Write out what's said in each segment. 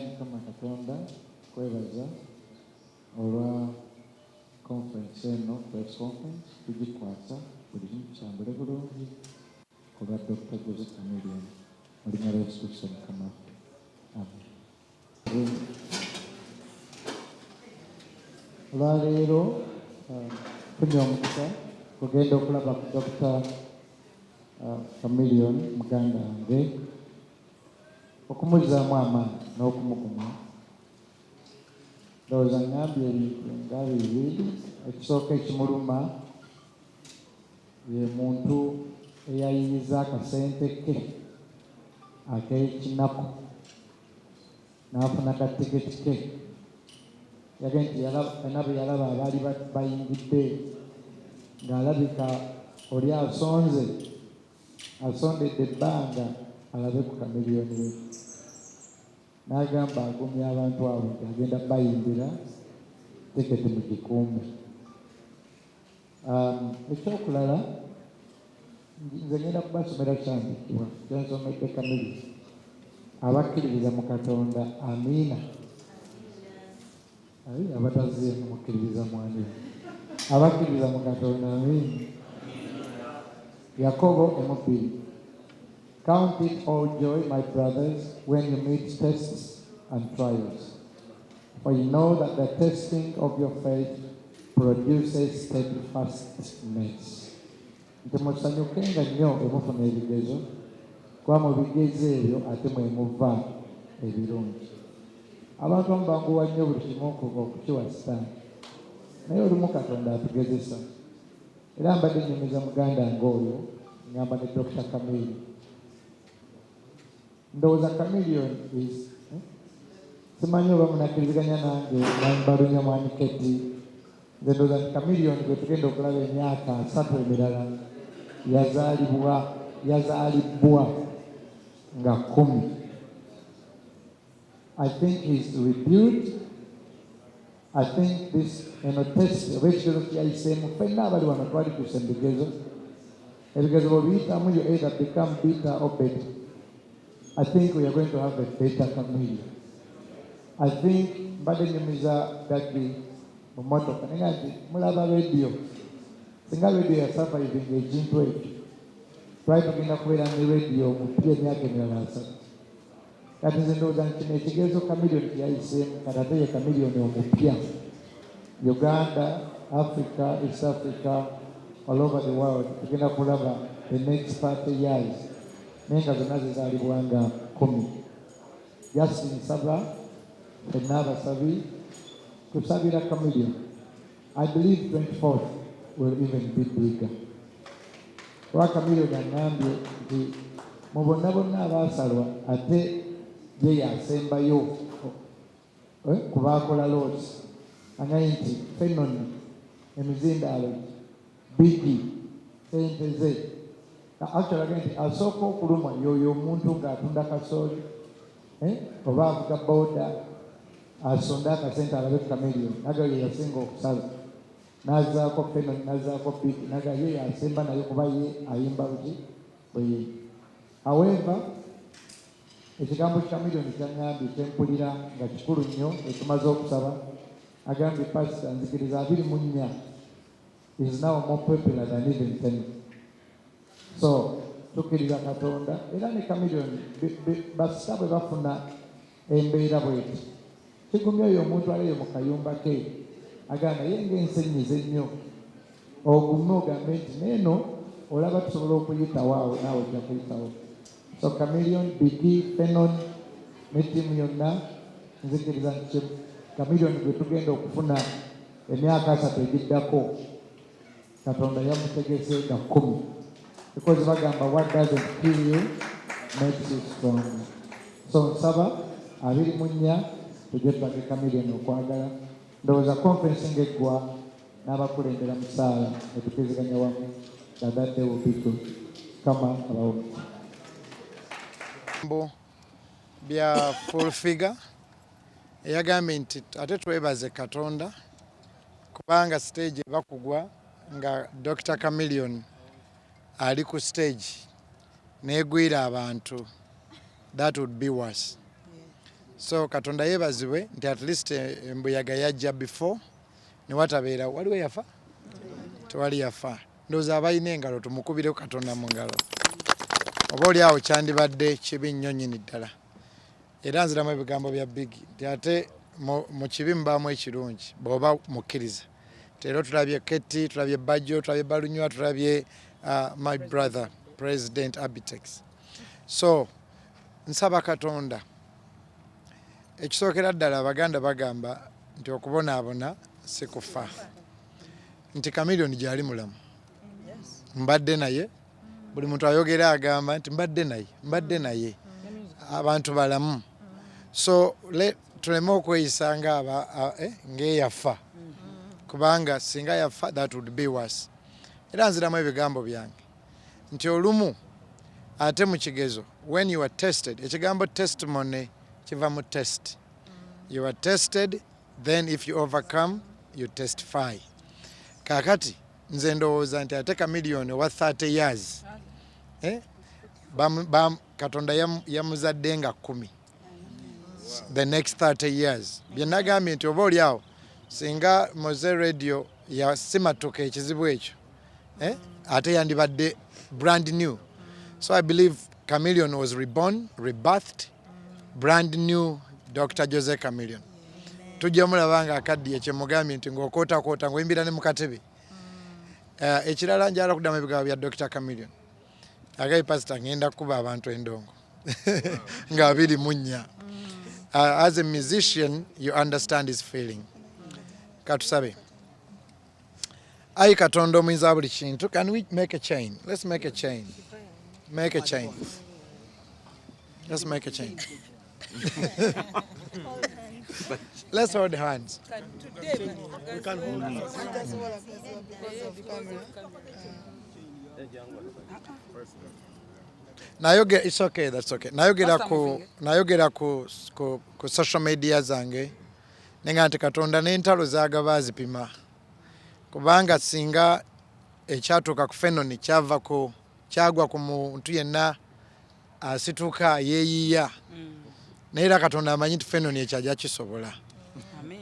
Mukama Katonda kwebaza olwa conference eno, press conference tugikwasa buli kimu kyambule bulungi olwa Dr. Joseph Chameleone mu linnya lya Yesu Kristo Mukama waffe. Amen. Olwaleero tunywa omukisa kugenda okulaba ku Dr. Chameleone muganda wange okumuzaamu amaanyi n'okumuguma. Ndowooza ngambye ebintu nga bibiri. Ekisooka ekimuluma ye muntu eyayiyiza akasente ke ak'ekinaku n'afuna katiketi ke. Yagenda nti yalaba bwe yalaba abaali bayingidde ng'alabika oli asondedde ebbanga alabe ku Chameleone we. N'agamba agumya abantu abo nti agenda bayimbira tiketi mu gikumbe. Ekyokulala nze ngenda kubasomera kyandikibwa kyensomedde Chameleone. Abakkiririza mu Katonda amiina. Abataziemu mukkiririza mwani. Abakkiririza mu Katonda amiina. Yakobo 1:2. Count it all joy, my brothers, when you meet tests and trials. For you know that the testing of your faith produces steadfastness. Nti musanyukenga nnyo emufuna ebigezo, kuba mu bigezo ebyo ate mwe muva ebirungi. Abantu bamubanguwa nnyo buli kimu okukiwa Sitaani, naye olumu Katonda atugezesa. Era mbadde nnyumiza muganda ng'oyo ngamba ne Dr. Chameleone. Ndowooza Chameleone simanyi oba munakkiriziganya nange nambalunya mwaniketi. Nze ndowooza nti Chameleone gwe tugenda okulaba emyaka 3 emirala yazaalibwa nga 10. I think he's reviewed. I think this test of ekigezo kyayiseemu ffenna abali wano twali tuuse mu bigezo. Ebigezo bw'obiyitamu you either become bitter or better. I think we are going to have a better Chameleone. I think mbadde nnyumiza dadi mu mmotoka naye nti mulaba radio. Singa radio yasurvivinga ekintu ekyo twali tugenda kubeera ne radio mupya emyaka emirala 3. Kati nze ndowooza nti kino ekigezo Chameleone kyayiseemu kati ate ye Chameleone omupya. Uganda, Africa, East Africa, all over the world tugenda kulaba the next 30 years. Naye nga zonna zizaalibwa nga 10. Just nsaba ffenna abasabi tusabira Chameleone. I believe 24th will even be bigger. Kuba Chameleone angambye nti mu bonna abaasalwa ate ye yasembayo ku baakola loads. Angambye nti Fenoni emizindaalo bigi sente ze. Actually again asooka okulumwa yoyo omuntu ng'atunda kasooli oba avuga boda asonda akasente alabe ku Chameleone naga ye yasinga okusala n'azaako Fenoni n'azaako bigi naga ye yasemba naye kuba ye ayimba buki bwe. However ekigambo Chameleone kyangambye kyempulira nga kikulu nnyo ekimaze okusaba. Agambye pastor nzikiriza 24 is now more popular than even 10. So tukkiriza Katonda era ne Chameleone basika bwe bafuna embeera bweti kigumya oyo omuntu aliyo mu kayumba ke agamba ye ng'ensenyize ennyo ogume ogambe nti neeno olaba tusobola okuyitawo awo naawe ojja kuyitawo. So Chameleone, Bigi, Fenoni ne ttiimu yonna nzikiriza nti Chameleone gwe tugenda okufuna emyaka 3 egiddako Katonda yamutegese nga 10. Because bagamba what doesn't kill you makes you strong. So nsaba 24 tujje tulage Chameleone okwagala. Ndowooza conference ng'eggwa n'abakulembera mu ssaala ne tukiziganya wamu dadadde bubitu kama abawo. Bya full figure eyagambye nti ate twebaze Katonda kubanga stage bakugwa nga Dr. Chameleone ali ku stage negwira abantu. That would be worse. So Katonda yeebazibwe nti at least embuyaga yajja before ne watabeera waliwo yafa tewali yafa ndowooza abalina engalo tumukubireko Katonda mu ngalo oba oli awo kyandibadde kibi nnyo nnyini ddala era nziramu ebigambo bya bigi nti ate mu kibi mubaamu ekirungi bw'oba mukkiriza leero tulabye Keti tulabye Bajjo tulabye Balunywa tulabye my brother President Abitex. So nsaba Katonda ekisookera ddala Abaganda bagamba nti okubonaabona si kufa nti Chameleone gyali mulamu mbadde naye buli muntu ayogera agamba nti mbadde naye abantu balamu so tuleme okweyisa ng'eyafa kubanga singa yafa that would be worse. Era nziramu ebigambo byange nti olumu ate mu kigezo when you are tested ekigambo testimony kiva mu test you are tested then if you overcome you testify. Kakati nze ndowooza nti ate Chameleone wa 30 years Katonda yamuzadde nga 10 the next 30 years bye nagambye nti oba oli awo singa Moze Radio yasimatuka ekizibu ekyo ate yandibadde brand new. So I believe Chameleone was reborn, rebirthed, brand new Dr. Jose Chameleone. Tujja mulaba nga akaddiye kyemugambye nti ng'okootakoota ng'oyimbira ne mu katebe. Ekirala njala kuddamu ebigambo bya Dr. Chameleone. Agayi pastor ngenda kuba abantu endongo nga 24. As a musician, you understand his feeling. Katusabe. Ayi Katonda omuyinza buli kintu. Can we make a chain? Let's make a chain. Make a chain. Let's make a chain. Let's hold hands. We can hold hands. Nayogera, it's okay, that's okay. Nayogera ku social media zange nenga nti Katonda n'entalo zaaga baazipima kubanga singa ekyatuuka ku Fenoni kyagwa ku muntu yenna asituka yeeyiya naye era Katonda amanyi nti Fenoni ekyajja kisobola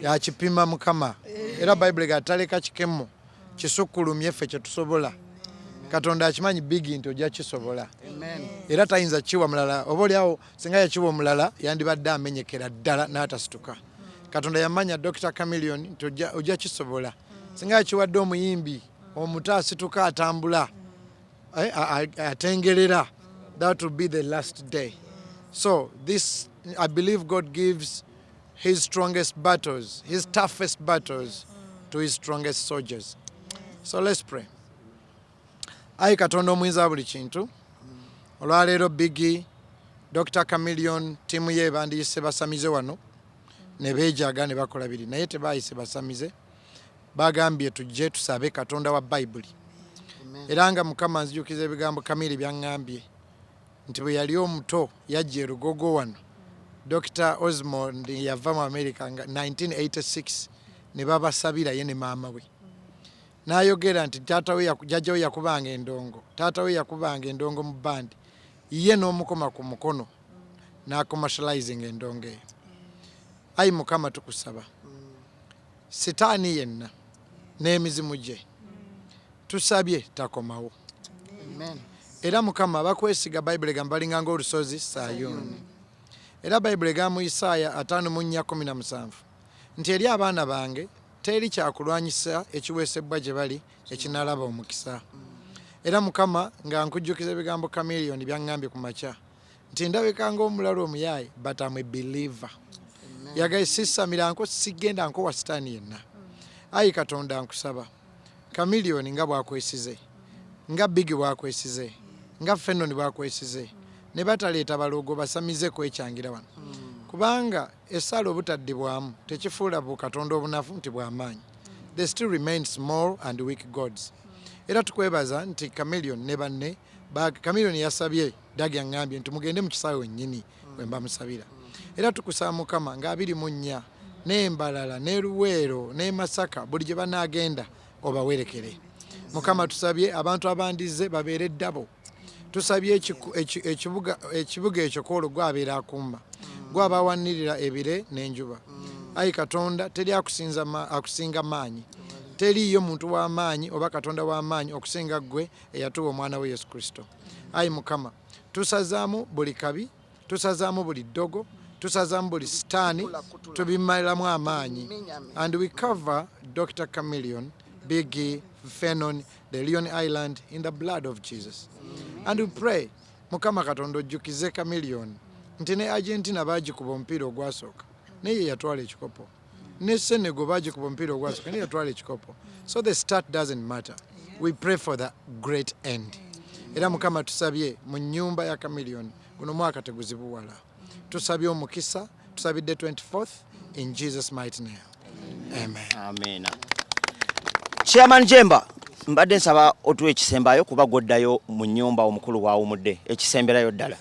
yakipima Mukama era Bayibuli gataleka kikemo kisukkulumye ffe kye tusobola Katonda akimanyi bigi nti ojja kisobola era tayinza kiwa mulala oba oliawo singa yakiwa omulala yandibadde amenyekera ddala n'atasituka. Katonda yamanya Dr. Chameleone nti ojja kisobola singa yakiwadde omuyimbi omuto asituka atambula atengerera that will be the last day. So this I believe God gives his strongest battles, his toughest battles to his strongest soldiers. So let's pray. Ayi Katonda omuyinza buli kintu olwaleero bigi Dr. Chameleone tiimu ye bandiyise basamize wano ne beejaga ne bakola biri naye tebaayise basamize bagambye tujje tusabe Katonda wa Bayibuli era nga Mukama nzijukiza ebigambo Kamili byaŋŋambye nti bwe yali omuto yajja erugogo wano Dr. Osmond yava mu America nga 1986 ne babasabira ye ne maama we n'ayogera nti jjajja we yakubanga endongo taata we yakubanga endongo mu bandi ye n'omukoma ku mukono n'acommercializing endongo eyo. Ayi Mukama tukusaba Sitaani yenna n'emizimu gye tusabye takomawo era Mukama bakwesiga Bayibuli egamba balinga ng'olusozi Sayuni era Bayibuli egamba mu Isaaya 5:17 nti eri abaana bange teri kyakulwanyisa ekiweesebbwa gye bali ekinaalaba omukisa. Era Mukama nga nkujjukiza ebigambo Chameleone byaŋŋambye ku makya nti ndabika ng'omulala omuyaaye but I'm a believer. Yagaye sisamiranko sigenda nko wa Sitaani yenna. Ayi Katonda nkusaba Chameleone nga bwakwesize nga bigi bwakwesize nga Fenoni bwakwesize ne bataleeta baloogo basamize kwekyangira wano kubanga essala obutaddibwamu tekifuula bu Katonda obunafu nti bw'amaanyi. They still remain small and weak gods. Era tukwebaza nti Chameleone ne banne Chameleone yasabye Dagi aŋŋambye nti mugende mu kisaawe wennyini bwe mba musabira. Era tukusaba Mukama nga 24 n'Embalala ne Luweero ne Masaka buli gye banaagenda obawerekere. Mukama tusabye abantu abandize babeere ddabo. Tusabye ekibuga ekyo kw'olwo gw'abeera akumba. gwabawanirira ebire n'enjuba. Ayi Katonda teri akusinga maanyi, teriyo muntu w'amaanyi oba Katonda w'amaanyi okusinga gwe eyatuwa omwana we Yesu Kristo. Ayi Mukama, tusazaamu buli kabi, tusazaamu buli ddogo, tusazaamu buli sitaani, tubimaliramu amaanyi. And we cover Dr. Chameleone, Biggie, Fenon, the Leon Island in the blood of Jesus. And we pray, Mukama Katonda ojjukize Chameleone nti ne Argentina baagikuba omupiira ogwasooka naye yatwala ekikopo, ne Senegal baagikuba omupiira ogwasooka naye yatwala ekikopo. So the start doesn't matter. We pray for the great end. Era Mukama tusabye mu nnyumba ya Chameleone guno mwaka teguzibuwala. Tusabye omukisa, tusabidde 24th in Jesus mighty name. Amen. Amen. Chairman Jemba, mbadde nsaba otuwe ekisembayo kuba goddayo mu nnyumba omukulu waawumudde ekisemberayo ddala.